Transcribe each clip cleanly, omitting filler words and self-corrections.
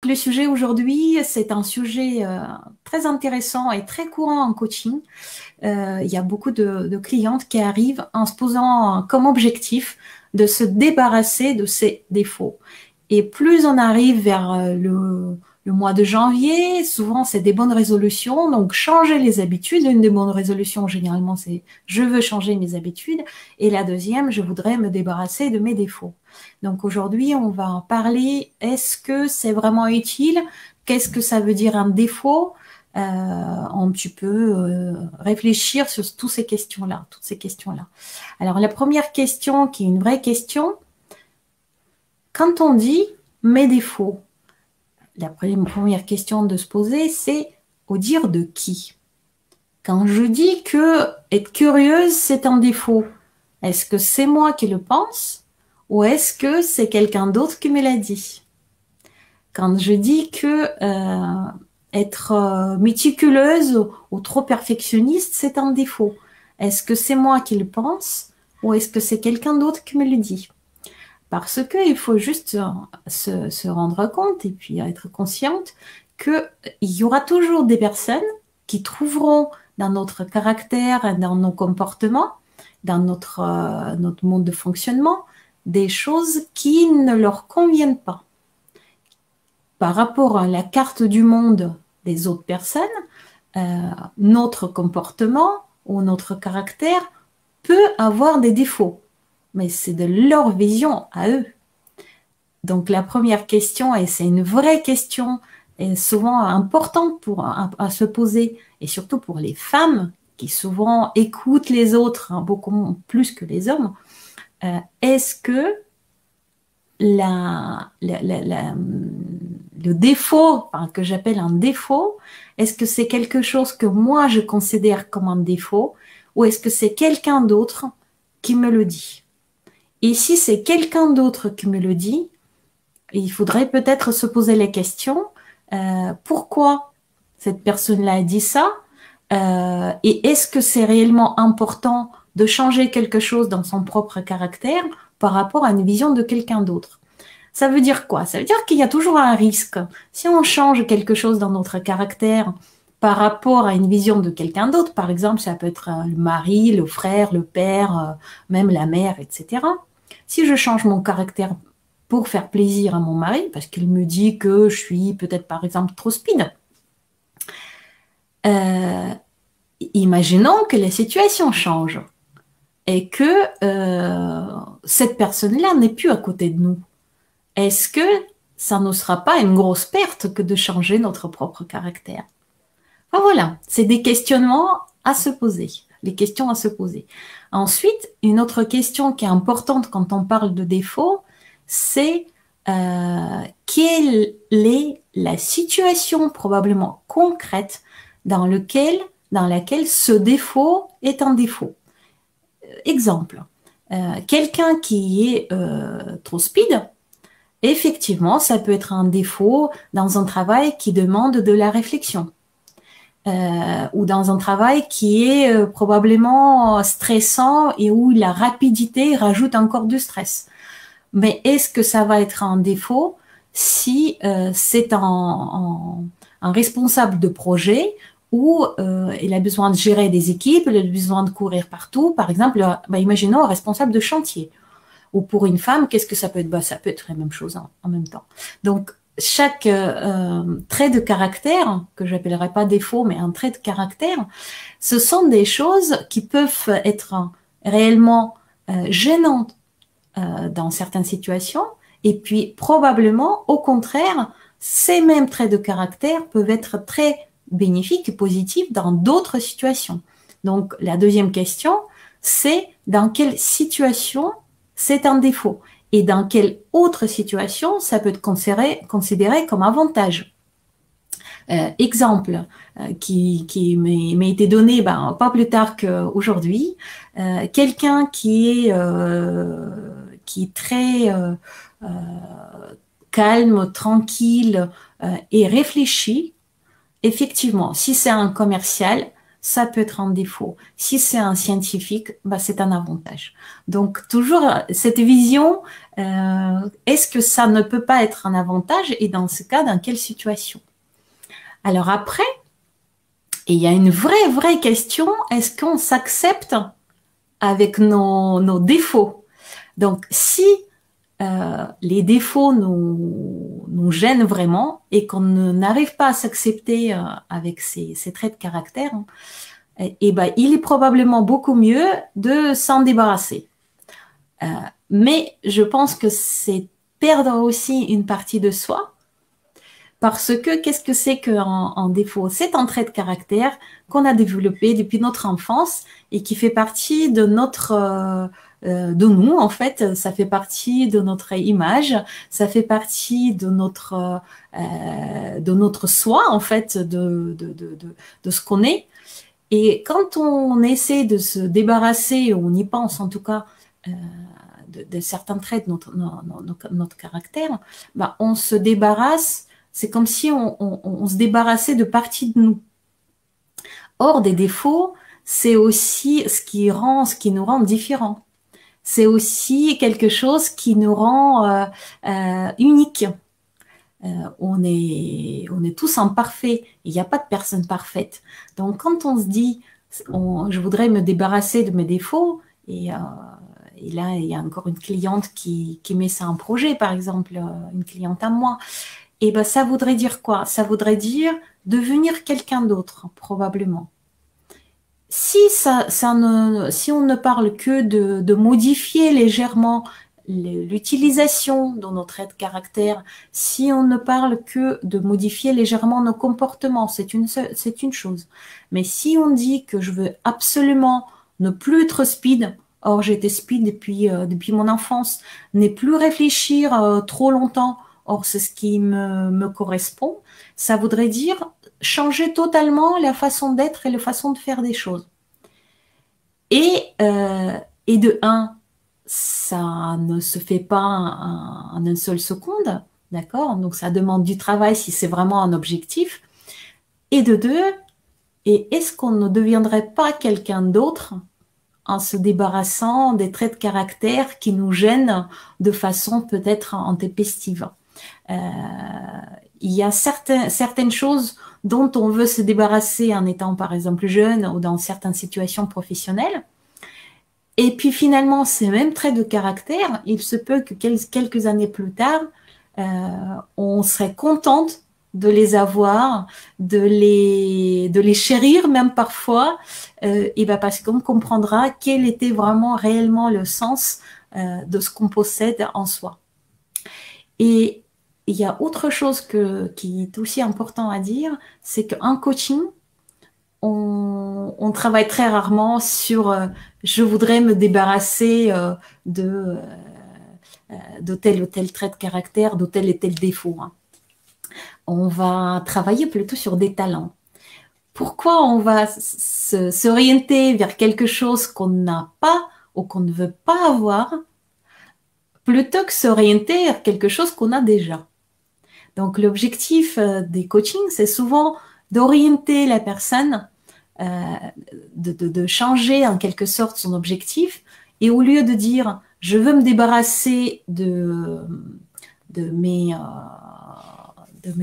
Le sujet aujourd'hui, c'est un sujet très intéressant et très courant en coaching. Il y a beaucoup de clientes qui arrivent en se posant comme objectif de se débarrasser de ces défauts. Et plus on arrive vers le mois de janvier, souvent c'est des bonnes résolutions. Donc changer les habitudes. Une des bonnes résolutions généralement c'est je veux changer mes habitudes. Et la deuxième, je voudrais me débarrasser de mes défauts. Donc aujourd'hui, on va en parler. Est-ce que c'est vraiment utile? Qu'est-ce que ça veut dire un défaut? Tu peux réfléchir sur toutes ces questions-là. Alors la première question, qui est une vraie question, quand on dit mes défauts, la première question de se poser, c'est au dire de qui? Quand je dis que être curieuse, c'est un défaut, est-ce que c'est moi qui le pense ou est-ce que c'est quelqu'un d'autre qui me l'a dit? Quand je dis que être méticuleuse ou trop perfectionniste, c'est un défaut, est-ce que c'est moi qui le pense ou est-ce que c'est quelqu'un d'autre qui me le dit? Parce qu'il faut juste se rendre compte et puis être consciente qu'il y aura toujours des personnes qui trouveront dans notre caractère, dans nos comportements, dans notre mode de fonctionnement, des choses qui ne leur conviennent pas. Par rapport à la carte du monde des autres personnes, notre comportement ou notre caractère peut avoir des défauts, mais c'est de leur vision à eux. Donc la première question, et c'est une vraie question, est souvent importante à se poser, et surtout pour les femmes qui souvent écoutent les autres beaucoup plus que les hommes, est-ce que le défaut, que j'appelle un défaut, est-ce que c'est quelque chose que moi je considère comme un défaut ou est-ce que c'est quelqu'un d'autre qui me le dit? Et si c'est quelqu'un d'autre qui me le dit, il faudrait peut-être se poser les questions, pourquoi cette personne-là a dit ça, et est-ce que c'est réellement important de changer quelque chose dans son propre caractère par rapport à une vision de quelqu'un d'autre? Ça veut dire quoi? Ça veut dire qu'il y a toujours un risque. Si on change quelque chose dans notre caractère par rapport à une vision de quelqu'un d'autre, par exemple, ça peut être le mari, le frère, le père, même la mère, etc. Si je change mon caractère pour faire plaisir à mon mari, parce qu'il me dit que je suis peut-être par exemple trop speed, imaginons que la situation change et que cette personne-là n'est plus à côté de nous. Est-ce que ça ne sera pas une grosse perte que de changer notre propre caractère? Enfin, voilà, c'est des questionnements à se poser, les questions à se poser. Ensuite, une autre question qui est importante quand on parle de défaut, c'est quelle est la situation probablement concrète dans laquelle ce défaut est un défaut. Exemple, quelqu'un qui est trop speed, effectivement, ça peut être un défaut dans un travail qui demande de la réflexion. Ou dans un travail qui est probablement stressant et où la rapidité rajoute encore du stress. Mais est-ce que ça va être un défaut si c'est un responsable de projet où il a besoin de gérer des équipes, il a besoin de courir partout, par exemple, imaginons un responsable de chantier. Ou pour une femme, qu'est-ce que ça peut être? Ça peut être la même chose en même temps. Donc, chaque trait de caractère, que je n'appellerai pas défaut, mais un trait de caractère, ce sont des choses qui peuvent être réellement gênantes dans certaines situations, et puis probablement, au contraire, ces mêmes traits de caractère peuvent être très bénéfiques et positifs dans d'autres situations. Donc, la deuxième question, c'est dans quelle situation c'est un défaut et dans quelle autre situation ça peut être considéré comme avantage. Exemple qui m'a été donné pas plus tard qu'aujourd'hui, quelqu'un qui est très calme, tranquille et réfléchi, effectivement, si c'est un commercial, ça peut être un défaut. Si c'est un scientifique, bah, c'est un avantage. Donc, toujours cette vision, est-ce que ça ne peut pas être un avantage et dans ce cas, dans quelle situation? Alors après, il y a une vraie question, est-ce qu'on s'accepte avec nos défauts? Donc, si les défauts nous gênent vraiment et qu'on n'arrive pas à s'accepter avec ces traits de caractère, et ben, il est probablement beaucoup mieux de s'en débarrasser. Mais je pense que c'est perdre aussi une partie de soi, parce que qu'est-ce que c'est qu'un défaut? C'est un trait de caractère qu'on a développé depuis notre enfance et qui fait partie de de nous, en fait. Ça fait partie de notre image, ça fait partie de notre soi, en fait, de ce qu'on est. Et quand on essaie de se débarrasser, ou on y pense en tout cas, de certains traits de notre caractère, bah, on se débarrasse, c'est comme si on se débarrassait de parties de nous. Or, des défauts, c'est aussi ce qui nous rend différents. C'est aussi quelque chose qui nous rend uniques. On est tous imparfaits. Il n'y a pas de personne parfaite. Donc, quand on se dit, je voudrais me débarrasser de mes défauts, et là, il y a encore une cliente qui met ça en projet, par exemple, une cliente à moi. Et ben, ça voudrait dire quoi? Ça voudrait dire devenir quelqu'un d'autre, probablement. Si on ne parle que de modifier légèrement l'utilisation de nos traits de caractère, si on ne parle que de modifier légèrement nos comportements, c'est une chose. Mais si on dit que je veux absolument ne plus être speed, or j'étais speed depuis mon enfance, ne plus réfléchir trop longtemps, or c'est ce qui me correspond, ça voudrait dire changer totalement la façon d'être et la façon de faire des choses. Et de un, ça ne se fait pas en une seule seconde, d'accord? Donc ça demande du travail si c'est vraiment un objectif. Et de deux, est-ce qu'on ne deviendrait pas quelqu'un d'autre en se débarrassant des traits de caractère qui nous gênent de façon peut-être intempestive? Il y a certaines choses dont on veut se débarrasser en étant par exemple jeune ou dans certaines situations professionnelles. Et puis finalement, ces mêmes traits de caractère, il se peut que quelques années plus tard, on serait contente de les avoir, de les chérir même parfois, et ben parce qu'on comprendra quel était vraiment réellement le sens de ce qu'on possède en soi. Et il y a autre chose qui est aussi important à dire, c'est qu'en coaching, on travaille très rarement sur je voudrais me débarrasser de tel ou tel trait de caractère, de tel et tel défaut. Hein. On va travailler plutôt sur des talents. Pourquoi on va s'orienter vers quelque chose qu'on n'a pas ou qu'on ne veut pas avoir, plutôt que s'orienter vers quelque chose qu'on a déjà? Donc l'objectif des coachings, c'est souvent d'orienter la personne, de changer en quelque sorte son objectif, et au lieu de dire je veux me débarrasser de mes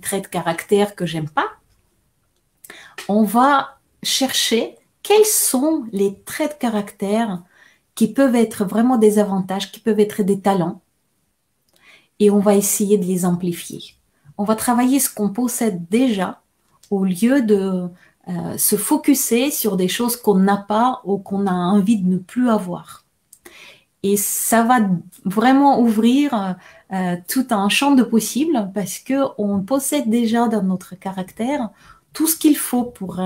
traits de caractère que j'aime pas, on va chercher quels sont les traits de caractère qui peuvent être vraiment des avantages, qui peuvent être des talents, et on va essayer de les amplifier. On va travailler ce qu'on possède déjà au lieu de se focuser sur des choses qu'on n'a pas ou qu'on a envie de ne plus avoir. Et ça va vraiment ouvrir tout un champ de possibles parce qu'on possède déjà dans notre caractère tout ce qu'il faut pour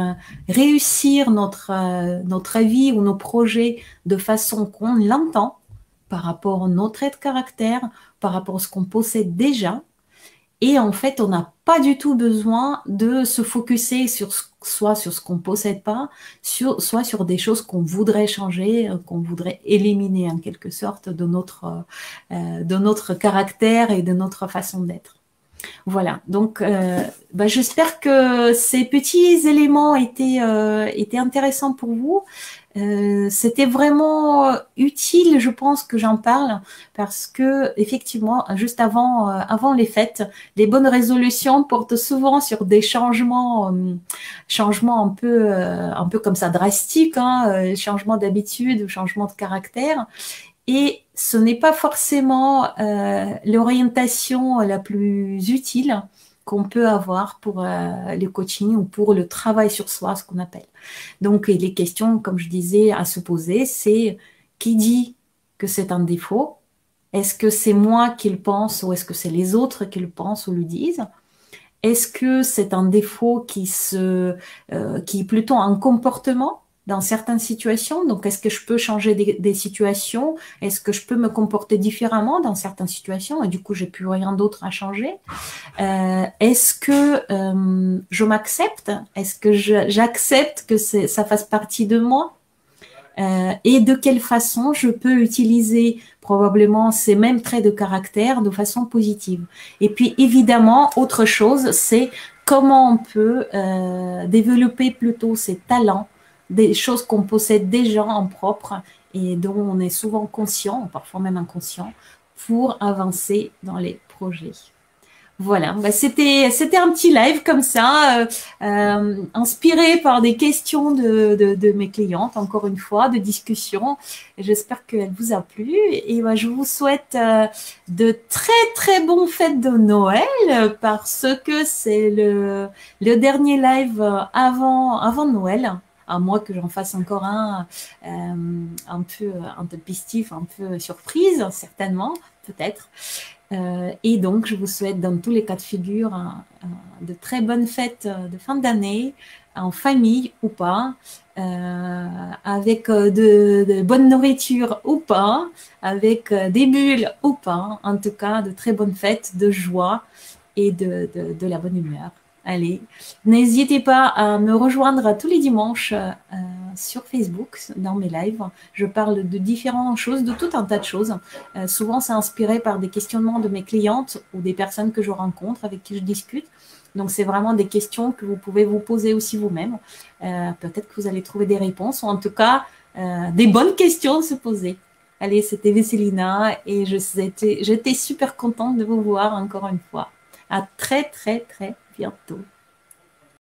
réussir notre vie ou nos projets de façon qu'on l'entend par rapport à nos traits de caractère, par rapport à ce qu'on possède déjà. Et en fait, on n'a pas du tout besoin de se focuser soit sur ce qu'on ne possède pas, soit sur des choses qu'on voudrait changer, qu'on voudrait éliminer en quelque sorte de notre caractère et de notre façon d'être. Voilà, donc j'espère que ces petits éléments étaient intéressants pour vous. C'était vraiment utile, je pense, que j'en parle parce que effectivement, juste avant les fêtes, les bonnes résolutions portent souvent sur des changements un peu comme ça drastiques, hein, changements d'habitude ou changements de caractère. Et ce n'est pas forcément l'orientation la plus utile qu'on peut avoir pour le coaching ou pour le travail sur soi, ce qu'on appelle. Donc, et les questions, comme je disais, à se poser, c'est qui dit que c'est un défaut? Est-ce que c'est moi qui le pense ou est-ce que c'est les autres qui le pensent ou le disent? Est-ce que c'est un défaut qui est plutôt un comportement dans certaines situations? Donc, est-ce que je peux changer des situations? Est-ce que je peux me comporter différemment dans certaines situations? Et du coup, j'ai plus rien d'autre à changer. Est-ce que je m'accepte? Est-ce que j'accepte que ça fasse partie de moi? Et de quelle façon je peux utiliser probablement ces mêmes traits de caractère de façon positive. Et puis évidemment, autre chose, c'est comment on peut développer plutôt ces talents, des choses qu'on possède déjà en propre et dont on est souvent conscient, parfois même inconscient, pour avancer dans les projets. Voilà, c'était un petit live comme ça, inspiré par des questions de mes clientes, encore une fois, de discussion. J'espère qu'elle vous a plu et je vous souhaite de très très bonnes fêtes de Noël parce que c'est le dernier live avant Noël. À moins que j'en fasse encore un peu pistif, un peu surprise, certainement, peut-être. Et donc, je vous souhaite dans tous les cas de figure de très bonnes fêtes de fin d'année, en famille ou pas, avec de bonne nourriture ou pas, avec des bulles ou pas. En tout cas, de très bonnes fêtes, de joie et de la bonne humeur. Allez, n'hésitez pas à me rejoindre tous les dimanches sur Facebook, dans mes lives. Je parle de différentes choses, de tout un tas de choses. Souvent, c'est inspiré par des questionnements de mes clientes ou des personnes que je rencontre, avec qui je discute. Donc, c'est vraiment des questions que vous pouvez vous poser aussi vous-même. Peut-être que vous allez trouver des réponses, ou en tout cas, des bonnes questions à se poser. Allez, c'était Vesselina et j'étais super contente de vous voir encore une fois. À très, très, très bientôt.